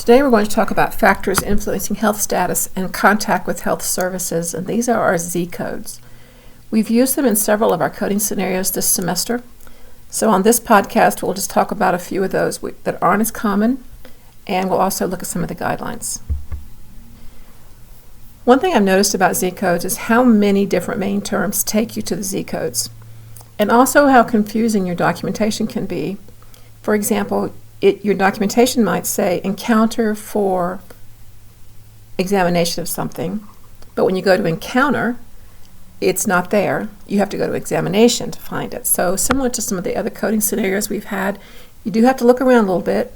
Today we're going to talk about factors influencing health status and contact with health services, and these are our Z codes. We've used them in several of our coding scenarios this semester, so on this podcast we'll just talk about a few of those that aren't as common, and we'll also look at some of the guidelines. One thing I've noticed about Z codes is how many different main terms take you to the Z codes, and also how confusing your documentation can be. For example, your documentation might say encounter for examination of something, but when you go to encounter, it's not there. You have to go to examination to find it. So similar to some of the other coding scenarios we've had, you do have to look around a little bit,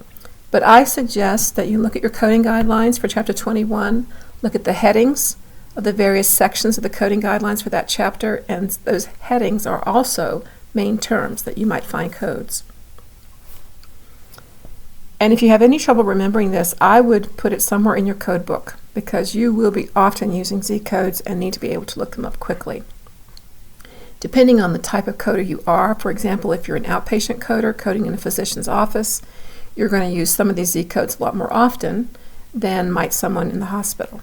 but I suggest that you look at your coding guidelines for Chapter 21, look at the headings of the various sections of the coding guidelines for that chapter, and those headings are also main terms that you might find codes. And if you have any trouble remembering this, I would put it somewhere in your code book because you will be often using Z codes and need to be able to look them up quickly. Depending on the type of coder you are, for example, if you're an outpatient coder coding in a physician's office, you're going to use some of these Z codes a lot more often than might someone in the hospital.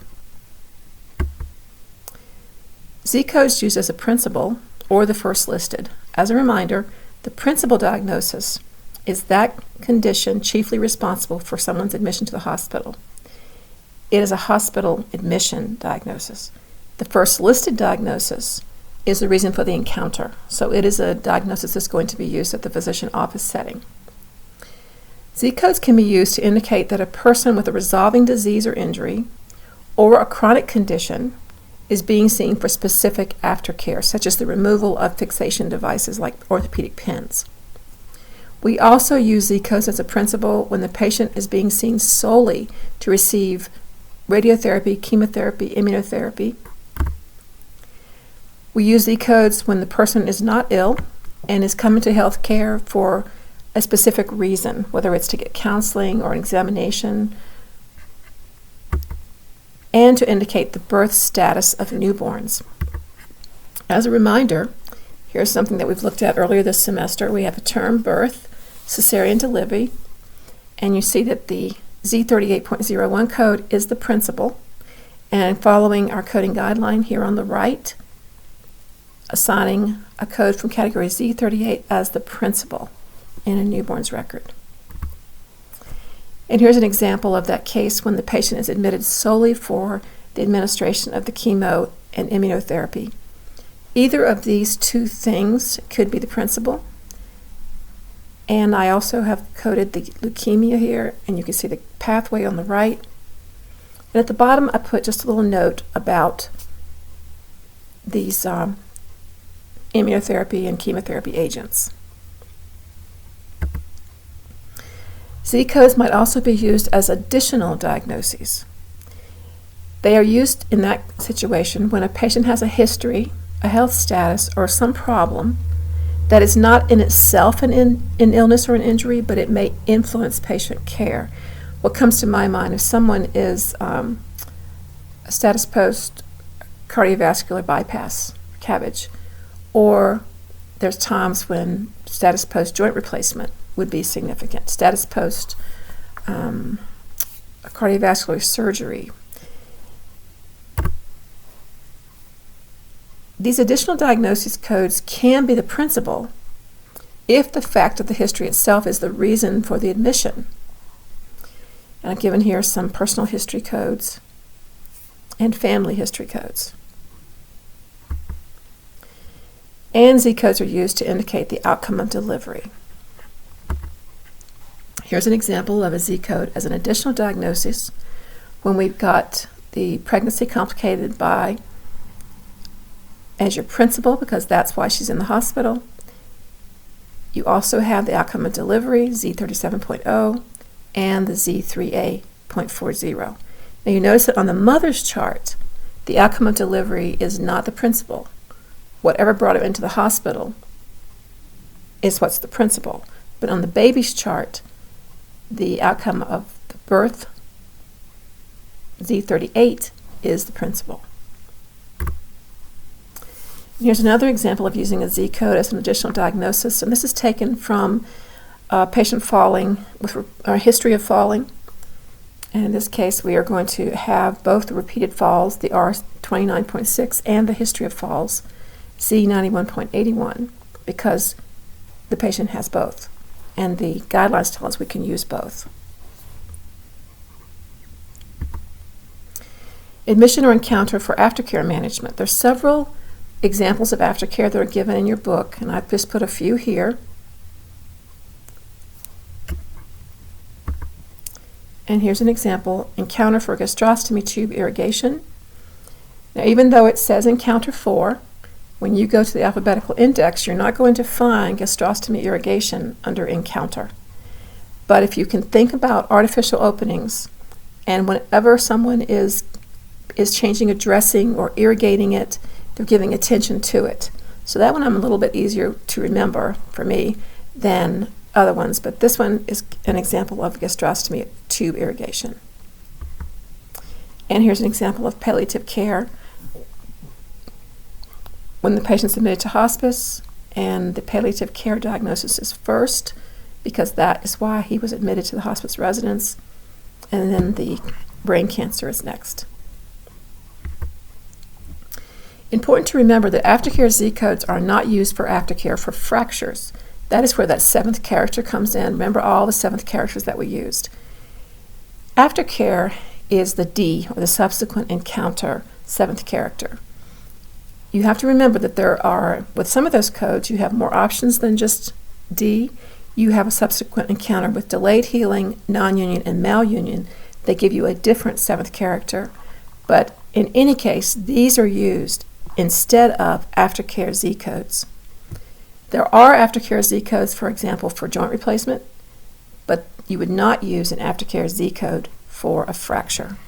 Z codes used as a principal or the first listed. As a reminder, the principal diagnosis is that condition chiefly responsible for someone's admission to the hospital. It is a hospital admission diagnosis. The first listed diagnosis is the reason for the encounter, so it is a diagnosis that's going to be used at the physician office setting. Z codes can be used to indicate that a person with a resolving disease or injury or a chronic condition is being seen for specific aftercare, such as the removal of fixation devices like orthopedic pins. We also use Z codes as a principal when the patient is being seen solely to receive radiotherapy, chemotherapy, immunotherapy. We use Z codes when the person is not ill and is coming to health care for a specific reason, whether it's to get counseling or an examination, and to indicate the birth status of newborns. As a reminder, here's something that we've looked at earlier this semester. We have a term birth, cesarean delivery, and you see that the Z38.01 code is the principal, and following our coding guideline here on the right, assigning a code from category Z38 as the principal in a newborn's record. And here's an example of that case when the patient is admitted solely for the administration of the chemo and immunotherapy. Either of these two things could be the principal. And I also have coded the leukemia here, and you can see the pathway on the right. And at the bottom, I put just a little note about these immunotherapy and chemotherapy agents. Z codes might also be used as additional diagnoses. They are used in that situation when a patient has a history, a health status, or some problem that is not in itself an illness or an injury, but it may influence patient care. What comes to my mind if someone is a status post cardiovascular bypass, CABG, or there's times when status post joint replacement would be significant, status post cardiovascular surgery. These additional diagnosis codes can be the principal if the fact of the history itself is the reason for the admission. And I've given here some personal history codes and family history codes. And Z codes are used to indicate the outcome of delivery. Here's an example of a Z code as an additional diagnosis when we've got the pregnancy complicated by as your principal, because that's why she's in the hospital. You also have the outcome of delivery, Z37.0, and the Z3A.40. Now you notice that on the mother's chart, the outcome of delivery is not the principal. Whatever brought her into the hospital is what's the principal. But on the baby's chart, the outcome of the birth, Z38, is the principal. Here's another example of using a Z code as an additional diagnosis, and this is taken from a patient falling with a history of falling, And in this case, we are going to have both the repeated falls, the R29.6, and the history of falls, Z91.81, because the patient has both. And the guidelines tell us we can use both. Admission or encounter for aftercare management. There's several examples of aftercare that are given in your book, and I've just put a few here. And here's an example, encounter for gastrostomy tube irrigation. Now, even though it says encounter for, when you go to the alphabetical index, you're not going to find gastrostomy irrigation under encounter. But if you can think about artificial openings, and whenever someone is changing a dressing or irrigating it, they're giving attention to it. So that one I'm a little bit easier to remember for me than other ones, but this one is an example of gastrostomy tube irrigation. And here's an example of palliative care. When the patient's admitted to hospice and the palliative care diagnosis is first, because that is why he was admitted to the hospice residence, and then the brain cancer is next. Important to remember that Aftercare Z codes are not used for aftercare for fractures. That is where that seventh character comes in. Remember all the seventh characters that we used. Aftercare is the D, or the subsequent encounter, seventh character. You have to remember that there are, with some of those codes, you have more options than just D. You have a subsequent encounter with delayed healing, non-union, and malunion. They give you a different seventh character. But in any case, these are used instead of Aftercare Z codes. There are Aftercare Z codes, for example, for joint replacement, but you would not use an Aftercare Z code for a fracture.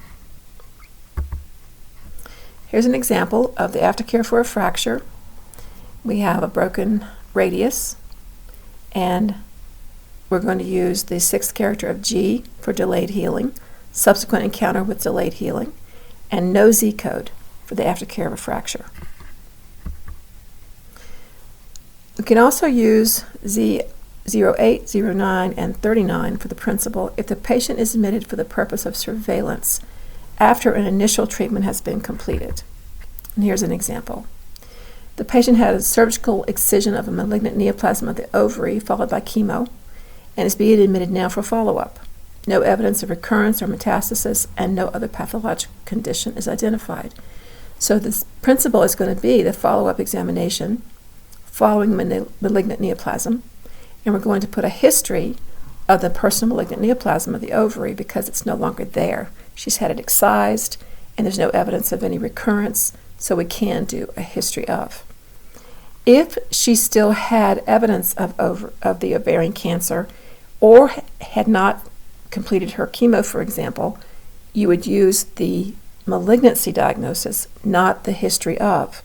Here's an example of the aftercare for a fracture. We have a broken radius, and we're going to use the sixth character of G for delayed healing, subsequent encounter with delayed healing, and no Z code for the aftercare of a fracture. We can also use Z08, 09, and 39 for the principal if the patient is admitted for the purpose of surveillance after an initial treatment has been completed. And here's an example. The patient had a surgical excision of a malignant neoplasm of the ovary followed by chemo and is being admitted now for follow-up. No evidence of recurrence or metastasis and no other pathological condition is identified. So this principal is going to be the follow-up examination following malignant neoplasm, and we're going to put a history of the personal malignant neoplasm of the ovary because it's no longer there. She's had it excised, and there's no evidence of any recurrence, so we can do a history of. If she still had evidence of the ovarian cancer or had not completed her chemo, for example, you would use the malignancy diagnosis, not the history of.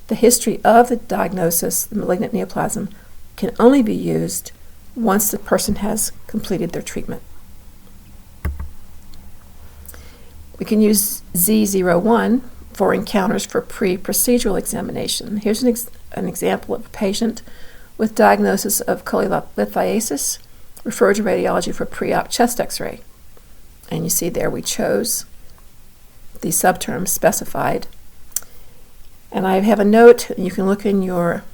The history of the diagnosis, the malignant neoplasm, can only be used once the person has completed their treatment. We can use Z01 for encounters for pre-procedural examination. Here's an example of a patient with diagnosis of cholelithiasis, referred to radiology for pre-op chest x-ray. And you see there we chose the subterm specified. And I have a note, you can look in your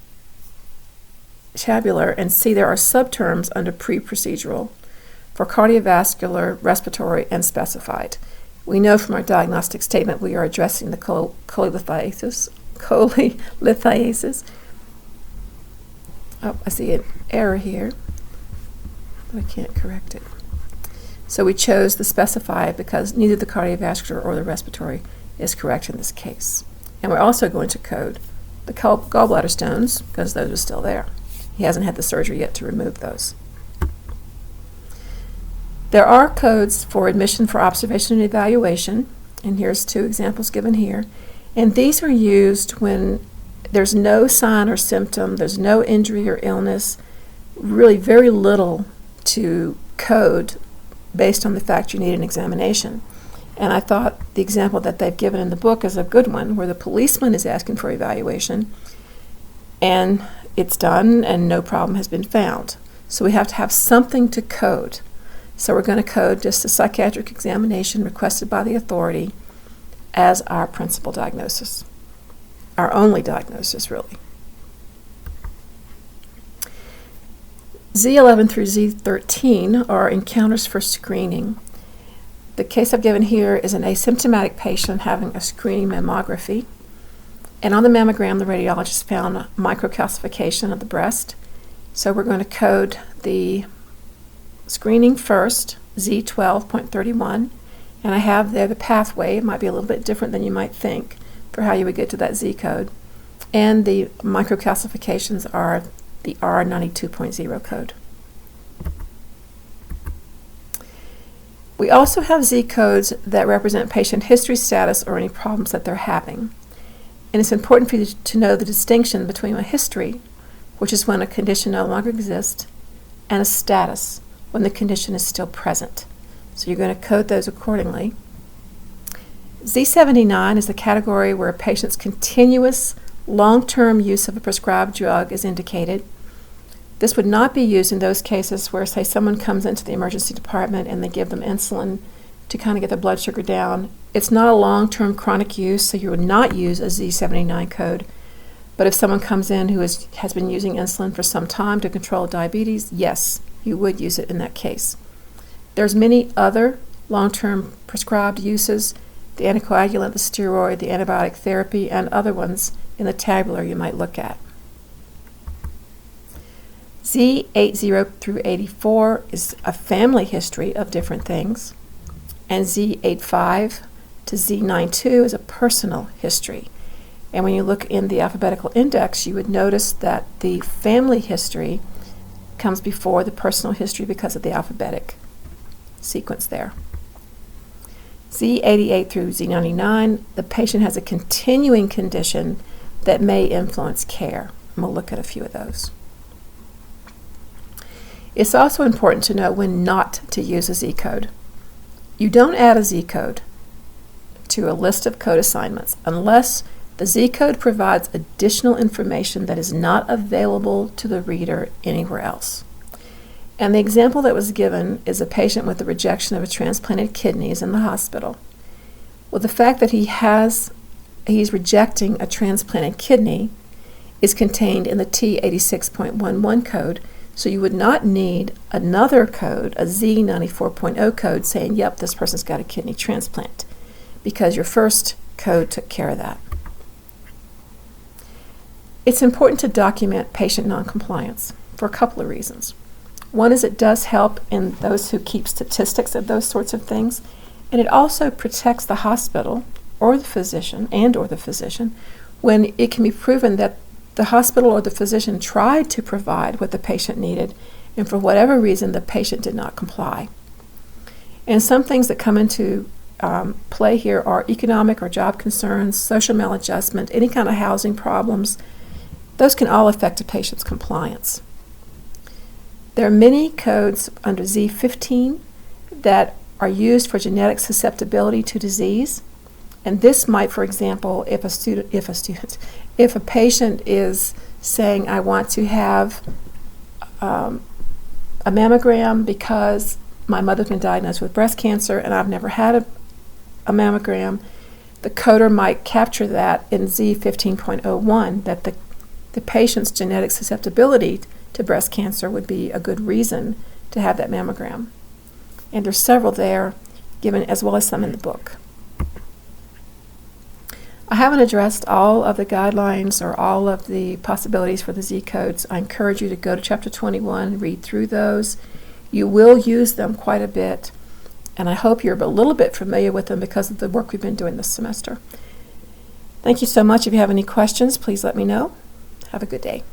tabular and see there are subterms under pre-procedural for cardiovascular, respiratory, and specified. We know from our diagnostic statement we are addressing the cholelithiasis. Oh, I see an error here, but I can't correct it. So we chose the specified because neither the cardiovascular or the respiratory is correct in this case. And we're also going to code the gallbladder stones because those are still there. He hasn't had the surgery yet to remove those. There are codes for admission for observation and evaluation, and here's two examples given here. And these are used when there's no sign or symptom, there's no injury or illness, really very little to code based on the fact you need an examination. And I thought the example that they've given in the book is a good one, where the policeman is asking for evaluation, and it's done and no problem has been found. So we have to have something to code. So we're going to code just the psychiatric examination requested by the authority as our principal diagnosis, our only diagnosis, really. Z11 through Z13 are encounters for screening. The case I've given here is an asymptomatic patient having a screening mammography. And on the mammogram, the radiologist found microcalcification of the breast. So we're going to code the screening first, Z12.31. And I have there the pathway. It might be a little bit different than you might think for how you would get to that Z code. And the microcalcifications are the R92.0 code. We also have Z codes that represent patient history status or any problems that they're having. And it's important for you to know the distinction between a history, which is when a condition no longer exists, and a status, when the condition is still present. So you're going to code those accordingly. Z79 is the category where a patient's continuous long-term use of a prescribed drug is indicated. This would not be used in those cases where, say, someone comes into the emergency department and they give them insulin to kind of get their blood sugar down. It's not a long-term chronic use, so you would not use a Z79 code. But if someone comes in who has been using insulin for some time to control diabetes, yes, you would use it in that case. There's many other long-term prescribed uses, the anticoagulant, the steroid, the antibiotic therapy, and other ones in the tabular you might look at. Z80 through 84 is a family history of different things, and Z85 to Z92 is a personal history. And when you look in the alphabetical index, you would notice that the family history comes before the personal history because of the alphabetic sequence there. Z88 through Z99, the patient has a continuing condition that may influence care. And we'll look at a few of those. It's also important to know when not to use a Z code. You don't add a Z code to a list of code assignments unless the Z code provides additional information that is not available to the reader anywhere else. And the example that was given is a patient with the rejection of a transplanted kidneys in the hospital. Well, the fact that he's rejecting a transplanted kidney is contained in the T86.11 code, so you would not need another code, a Z94.0 code, saying, yep, this person's got a kidney transplant, because your first code took care of that. It's important to document patient noncompliance for a couple of reasons. One is it does help in those who keep statistics of those sorts of things, and it also protects the hospital or the physician when it can be proven that the hospital or the physician tried to provide what the patient needed, and for whatever reason the patient did not comply. And some things that come into play here are economic or job concerns, social maladjustment, any kind of housing problems. Those can all affect a patient's compliance. There are many codes under Z15 that are used for genetic susceptibility to disease. And this might, for example, if a patient is saying, I want to have a mammogram because my mother's been diagnosed with breast cancer and I've never had a mammogram, the coder might capture that in Z15.01, that the patient's genetic susceptibility to breast cancer would be a good reason to have that mammogram. And there's several there given, as well as some in the book. I haven't addressed all of the guidelines or all of the possibilities for the Z codes. I encourage you to go to Chapter 21 and read through those. You will use them quite a bit, and I hope you're a little bit familiar with them because of the work we've been doing this semester. Thank you so much. If you have any questions, please let me know. Have a good day.